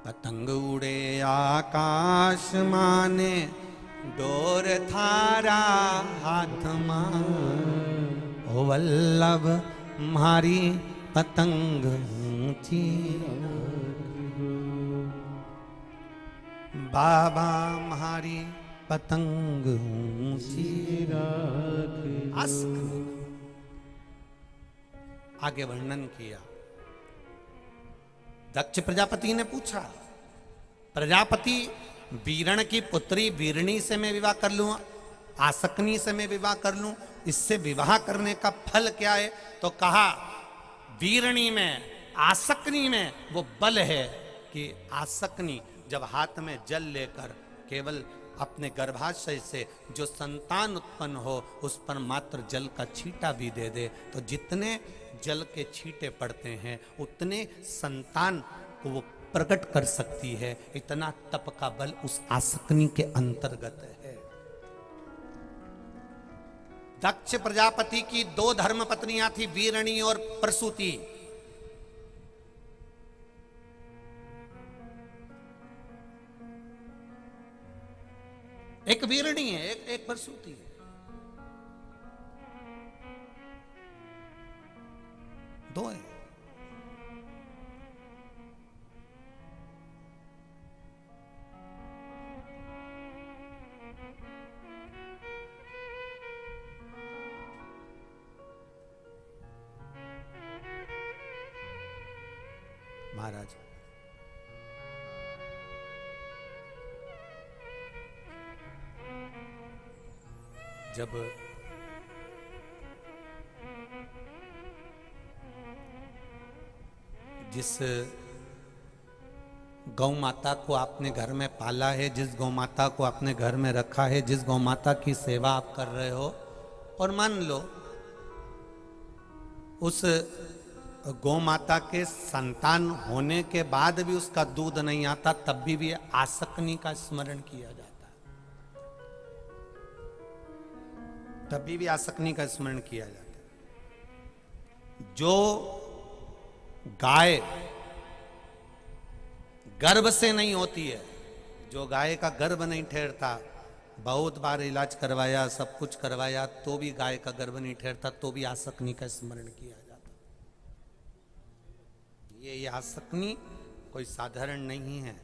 पतंग उड़े आकाश माने डोर थारा हाथ मां, ओ वल्लभ मारी पतंग ऊंची, बाबा मारी पतंग ऊंची। आगे वर्णन किया। दक्ष प्रजापति ने पूछा, प्रजापति वीरण की पुत्री वीरणी से मैं विवाह कर लूं, आसकनी से मैं विवाह कर लूं, इससे विवाह करने का फल क्या है? तो कहा वीरणी में, आसकनी में वो बल है कि आसकनी जब हाथ में जल लेकर केवल अपने गर्भाशय से जो संतान उत्पन्न हो उस पर मात्र जल का छींटा भी दे दे तो जितने जल के छींटे पड़ते हैं उतने संतान को वो प्रकट कर सकती है। इतना तप का बल उस आसकनी के अंतर्गत है। दक्ष प्रजापति की 2 धर्म पत्नियां थी, वीरणी और प्रसूति। एक वीरणी है, एक प्रसूति है। दो है। महाराज जब जिस गौ माता को आपने घर में पाला है, जिस गौ माता को आपने घर में रखा है, जिस गौ माता की सेवा आप कर रहे हो, और मान लो उस गौ माता के संतान होने के बाद भी उसका दूध नहीं आता, तब भी आसकनी का स्मरण किया जाता है, तभी भी आसकनी का स्मरण किया जाता है। जो गाय गर्भ से नहीं होती है, जो गाय का गर्भ नहीं ठहरता, बहुत बार इलाज करवाया, सब कुछ करवाया, तो भी गाय का गर्भ नहीं ठहरता, तो भी आसकनी का स्मरण किया जाता। ये आसकनी कोई साधारण नहीं है।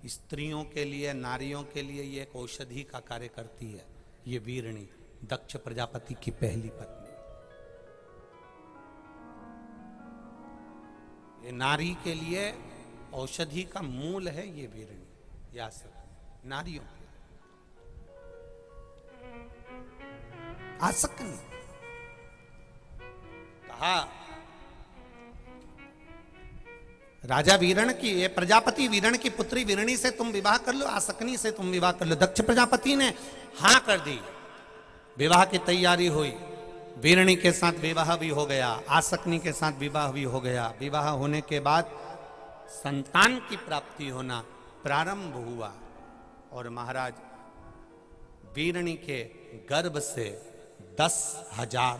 स्त्रियों के लिए, नारियों के लिए ये एक औषधि का कार्य करती है। ये वीरणी दक्ष प्रजापति की पहली पत्नी, ये नारी के लिए औषधि का मूल है। ये वीरणी या आसकनी नारियों के आसकनी कहा राजा वीरण की, ये प्रजापति वीरण की पुत्री वीरणी से तुम विवाह कर लो, आसकनी से तुम विवाह कर लो। दक्ष प्रजापति ने हां कर दी, विवाह की तैयारी हुई, वीरणी के साथ विवाह भी हो गया, आसकनी के साथ विवाह भी हो गया। विवाह होने के बाद संतान की प्राप्ति होना प्रारंभ हुआ और महाराज वीरणी के गर्भ से 10,000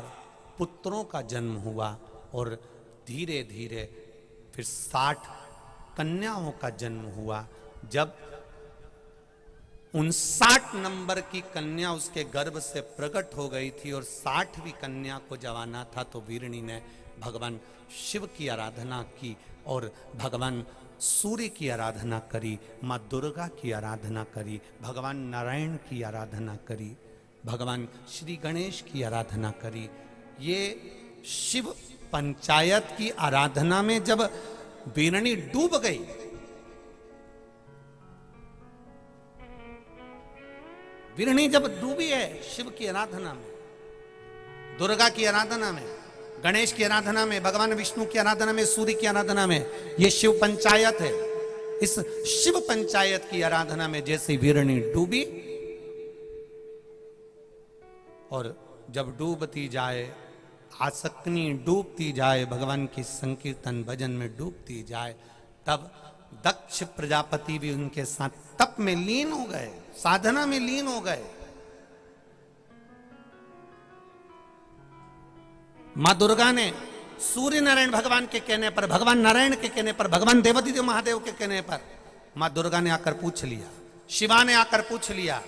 पुत्रों का जन्म हुआ और धीरे धीरे फिर 60 कन्याओं का जन्म हुआ। जब 59 नंबर की कन्या उसके गर्भ से प्रकट हो गई थी और 60वीं कन्या को जवाना था, तो वीरणी ने भगवान शिव की आराधना की और भगवान सूर्य की आराधना करी, माँ दुर्गा की आराधना करी, भगवान नारायण की आराधना करी, भगवान श्री गणेश की आराधना करी। ये शिव पंचायत की आराधना में जब वीरणी डूब गई, वीरणी जब डूबी है शिव की आराधना में, दुर्गा की आराधना में, गणेश की आराधना में, भगवान विष्णु की आराधना में, सूर्य की आराधना में, ये शिव पंचायत है। इस शिव पंचायत की आराधना में जैसे वीरणी डूबी और जब डूबती जाए, आसकनी डूबती जाए, भगवान की संकीर्तन भजन में डूबती जाए, तब दक्ष प्रजापति भी उनके साथ तप में लीन हो गए, साधना में लीन हो गए। मां दुर्गा ने सूर्य नारायण भगवान के कहने पर, भगवान नारायण के कहने पर, भगवान देवादिदेव महादेव के कहने पर मां दुर्गा ने आकर पूछ लिया, शिवा ने आकर पूछ लिया।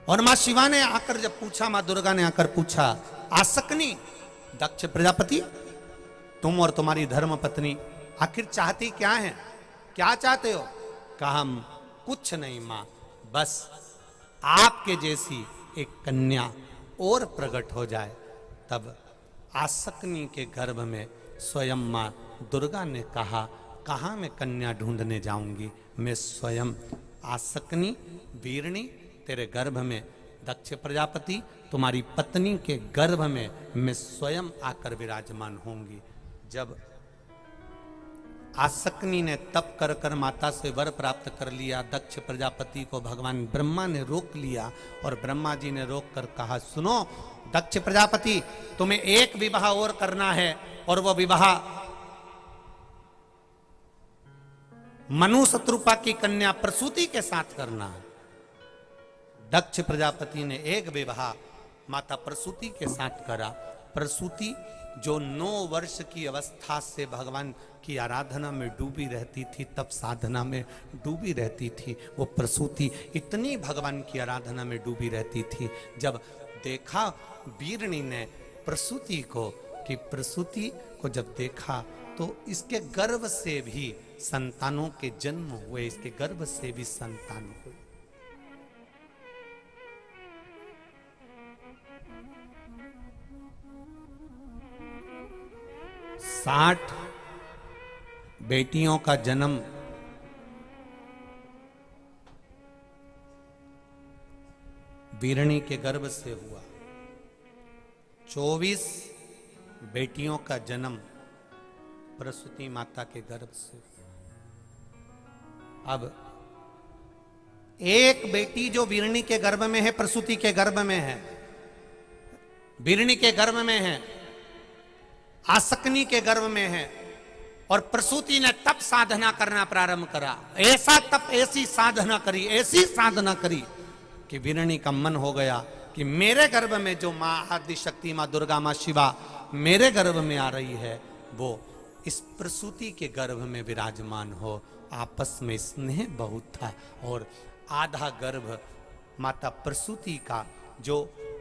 और मां शिवा ने आकर जब पूछा, मां दुर्गा ने आकर पूछा, आसकनी दक्ष प्रजापति, तुम और तुम्हारी धर्म पत्नी आखिर चाहती क्या है, क्या चाहते हो? कहा हम कुछ नहीं मां, बस आपके जैसी एक कन्या और प्रकट हो जाए। तब आसकनी के गर्भ में स्वयं मां दुर्गा ने कहा, कहाँ मैं कन्या ढूंढने जाऊंगी, मैं स्वयं आसकनी वीरणी तेरे गर्भ में, दक्ष प्रजापति तुम्हारी पत्नी के गर्भ में मैं स्वयं आकर विराजमान होंगी। जब आसकनी ने तप कर कर माता से वर प्राप्त कर लिया, दक्ष प्रजापति को भगवान ब्रह्मा ने रोक लिया और ब्रह्मा जी ने रोक कर कहा, सुनो दक्ष प्रजापति, तुम्हें एक विवाह और करना है और वो विवाह मनु शत्रुपा की कन्या प्रसूति के साथ करना है। दक्ष प्रजापति ने एक विवाह माता प्रसूति के साथ करा। प्रसूति जो 9 वर्ष की अवस्था से भगवान की आराधना में डूबी रहती थी, तब साधना में डूबी रहती थी, वो प्रसूति इतनी भगवान की आराधना में डूबी रहती थी। जब देखा वीरणी ने प्रसूति को, कि प्रसूति को जब देखा तो इसके गर्भ से भी संतानों के जन्म हुए, इसके गर्भ से भी संतान हुए। 60 बेटियों का जन्म वीरणी के गर्भ से हुआ। 24 बेटियों का जन्म प्रसूति माता के गर्भ से। अब एक बेटी जो वीरणी के गर्भ में है, प्रसूति के गर्भ में है, वीरणी के गर्भ में है, आसकनी के गर्भ में है, और प्रसूति ने तप साधना करना प्रारंभ करा। ऐसा तप, ऐसी साधना करी, ऐसी साधना करी कि वीरणी का मन हो गया कि मेरे गर्भ में जो मां आदि शक्ति, मां दुर्गा, मां शिवा मेरे गर्भ में आ रही है, वो इस प्रसूति के गर्भ में विराजमान हो। आपस में स्नेह बहुत था और आधा गर्भ माता प्रसूति का जो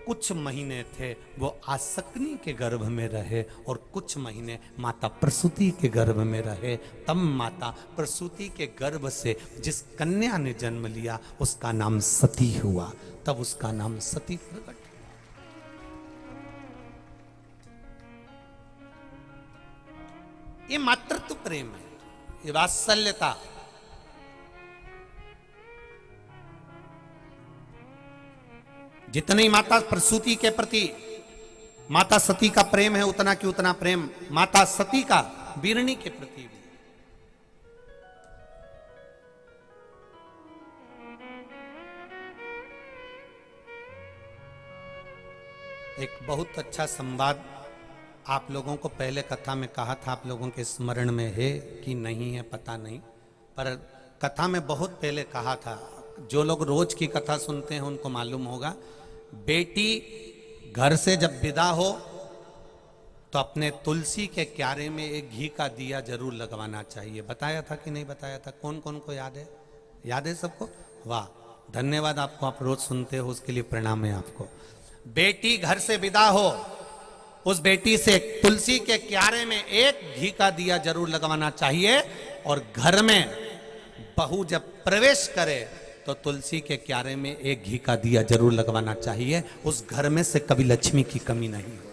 कुछ महीने थे वो आसकनी के गर्भ में रहे और कुछ महीने माता प्रसूति के गर्भ में रहे। तब माता प्रसूति के गर्भ से जिस कन्या ने जन्म लिया उसका नाम सती हुआ, तब उसका नाम सती प्रकट। ये मातृत्व प्रेम है, ये वात्सल्यता। जितनी माता प्रसूति के प्रति माता सती का प्रेम है, उतना कि उतना प्रेम माता सती का वीरणी के प्रति भी। एक बहुत अच्छा संवाद आप लोगों को पहले कथा में कहा था, आप लोगों के स्मरण में है कि नहीं है पता नहीं, पर कथा में बहुत पहले कहा था। जो लोग रोज की कथा सुनते हैं उनको मालूम होगा। बेटी घर से जब विदा हो तो अपने तुलसी के क्यारे में एक घी का दिया जरूर लगवाना चाहिए। बताया था कि नहीं बताया था? कौन कौन को याद है? याद है सबको? वाह, धन्यवाद आपको, आप रोज सुनते हो उसके लिए प्रणाम है आपको। बेटी घर से विदा हो, उस बेटी से तुलसी के क्यारे में एक घी का दिया जरूर लगवाना चाहिए, और घर में बहू जब प्रवेश करे तो तुलसी के क्यारे में एक घी का दिया जरूर लगवाना चाहिए। उस घर में से कभी लक्ष्मी की कमी नहीं हो।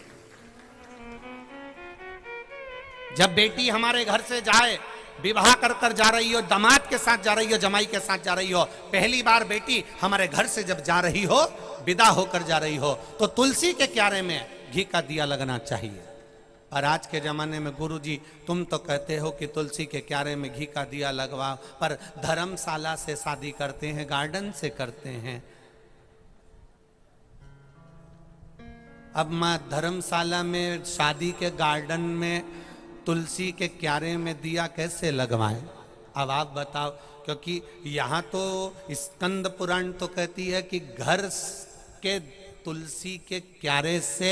जब बेटी हमारे घर से जाए, विवाह कर कर जा रही हो, दामाद के साथ जा रही हो, जमाई के साथ जा रही हो, पहली बार बेटी हमारे घर से जब जा रही हो, विदा होकर जा रही हो, तो तुलसी के क्यारे में घी का दिया लगना चाहिए। और आज के जमाने में गुरुजी तुम तो कहते हो कि तुलसी के क्यारे में घी का दिया लगवाओ, पर धर्मशाला से शादी करते हैं, गार्डन से करते हैं। अब मां धर्मशाला में, शादी के गार्डन में तुलसी के क्यारे में दिया कैसे लगवाएं? अब आप बताओ, क्योंकि यहाँ तो स्कंद पुराण तो कहती है कि घर के तुलसी के क्यारे से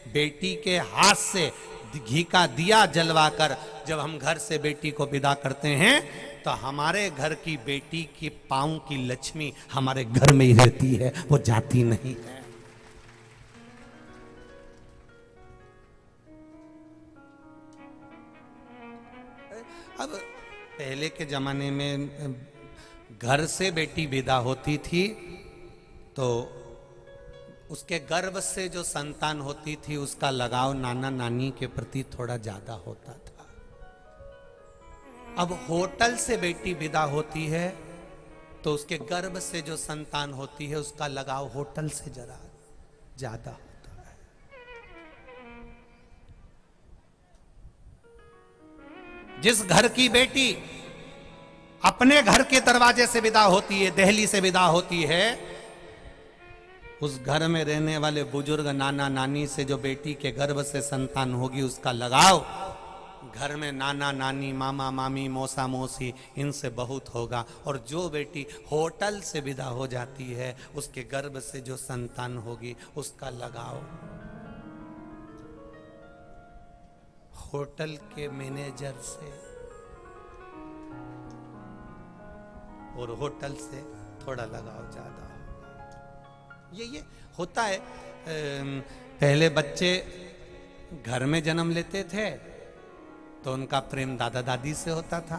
बेटी के हाथ से घी का दिया जलवाकर जब हम घर से बेटी को विदा करते हैं तो हमारे घर की बेटी के पांव की लक्ष्मी हमारे घर में ही रहती है, वो जाती नहीं है। अब पहले के जमाने में घर से बेटी विदा होती थी तो उसके गर्भ से जो संतान होती थी उसका लगाव नाना नानी के प्रति थोड़ा ज्यादा होता था। अब होटल से बेटी विदा होती है तो उसके गर्भ से जो संतान होती है उसका लगाव होटल से जरा ज्यादा होता है। जिस घर की बेटी अपने घर के दरवाजे से विदा होती है, दहली से विदा होती है, उस घर में रहने वाले बुजुर्ग नाना नानी से जो बेटी के गर्भ से संतान होगी उसका लगाव घर में नाना नानी मामा मामी मौसा मौसी इनसे बहुत होगा। और जो बेटी होटल से विदा हो जाती है उसके गर्भ से जो संतान होगी उसका लगाव होटल के मैनेजर से और होटल से थोड़ा लगाव ज्यादा होगा। ये होता है। पहले बच्चे घर में जन्म लेते थे तो उनका प्रेम दादा दादी से होता था।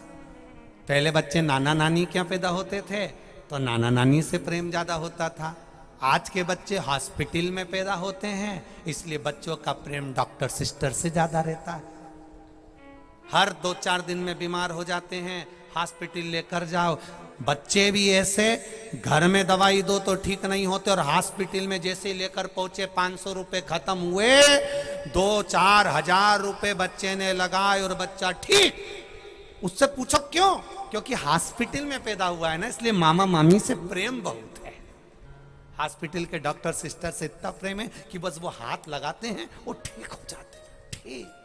पहले बच्चे नाना नानी क्या पैदा होते थे तो नाना नानी से प्रेम ज्यादा होता था। आज के बच्चे हॉस्पिटल में पैदा होते हैं इसलिए बच्चों का प्रेम डॉक्टर सिस्टर से ज्यादा रहता है। हर 2-4 दिन में बीमार हो जाते हैं, हॉस्पिटल लेकर जाओ। बच्चे भी ऐसे, घर में दवाई दो तो ठीक नहीं होते और हॉस्पिटल में जैसे लेकर पहुंचे 500 रुपए खत्म हुए, 2-4 हजार रुपए बच्चे ने लगाए और बच्चा ठीक। उससे पूछो क्यों? क्योंकि हॉस्पिटल में पैदा हुआ है ना, इसलिए मामा मामी से प्रेम बहुत है। हॉस्पिटल के डॉक्टर सिस्टर से इतना प्रेम है कि बस वो हाथ लगाते हैं वो ठीक हो जाते हैं। ठीक